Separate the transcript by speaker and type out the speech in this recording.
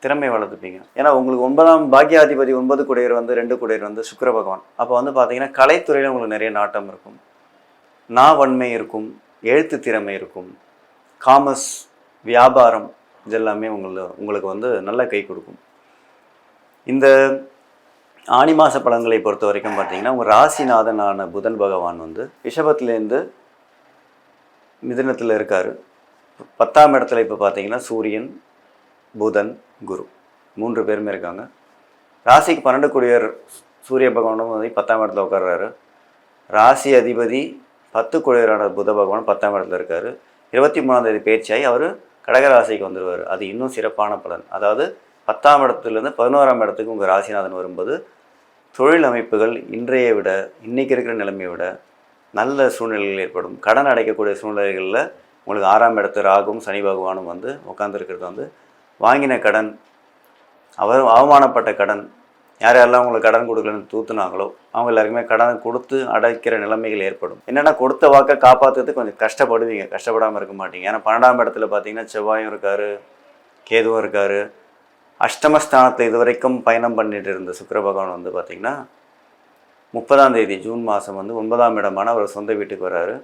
Speaker 1: திறமை வளர்த்துப்பீங்க. ஏன்னா உங்களுக்கு 9ஆம் பாக்கியாதிபதி 9 குடையர் வந்து 2 குடையர் வந்து சுக்கிர பகவான். அப்போ வந்து பார்த்தீங்கன்னா கலைத்துறையில் உங்களுக்கு நிறைய நாட்டம் இருக்கும், நாவன்மை இருக்கும், எழுத்து திறமை இருக்கும், காமர்ஸ் வியாபாரம் இதெல்லாமே உங்களுக்கு வந்து நல்ல கை கொடுக்கும். இந்த ஆனி மாத பலன்களை பொறுத்த வரைக்கும் பார்த்தீங்கன்னா உங்கள் ராசிநாதனான புதன் பகவான் வந்து ரிஷபத்துலேருந்து மிதுனத்தில் இருக்கார். 10ஆம் இடத்துல இப்போ பார்த்தீங்கன்னா சூரியன், புதன், குரு 3 பேருமே இருக்காங்க. ராசிக்கு 12 குடியர் சூரிய பகவானும் வந்து 10ஆம் இடத்துல உட்கார்றாரு. ராசி அதிபதி 10 குடியரான புத பகவான் 10ஆம் இடத்துல இருக்கார். 23ஆம் தேதி பேச்சாகி அவர் கடகராசிக்கு வந்துடுவார். அது இன்னும் சிறப்பான பலன். அதாவது 10ஆம் இடத்துலேருந்து 11ஆம் இடத்துக்கு உங்கள் ராசிநாதன் வரும்போது தொழில் அமைப்புகள் இன்றைய விட இன்றைக்கி இருக்கிற நிலைமையை விட நல்ல சூழ்நிலைகள் ஏற்படும். கடன் அடைக்கக்கூடிய சூழ்நிலைகளில் உங்களுக்கு 6ஆம் இடத்து ராகும் சனி பகவானும் வந்து உட்காந்துருக்கிறது வந்து வாங்கின கடன், அவமானப்பட்ட கடன், யாரெல்லாம் உங்களுக்கு கடன் கொடுக்கலன்னு தூத்துனாங்களோ அவங்க எல்லாருக்குமே கடன் கொடுத்து அடைக்கிற நிலைமைகள் ஏற்படும். என்னென்னா கொடுத்த வாக்கை காப்பாற்றுறதுக்கு கொஞ்சம் கஷ்டப்படுவீங்க, கஷ்டப்படாமல் இருக்க மாட்டீங்க. ஏன்னா 12ஆம் இடத்துல பார்த்தீங்கன்னா செவ்வாயும் இருக்கார், கேதுவும் இருக்கார். அஷ்டமஸ்தானத்தை இதுவரைக்கும் பயணம் பண்ணிட்டு இருந்த சுக்கிர பகவான் வந்து பார்த்திங்கன்னா 30ஆம் தேதி ஜூன் மாதம் வந்து 9ஆம் இடமான அவர் சொந்த வீட்டுக்கு வர்றாரு.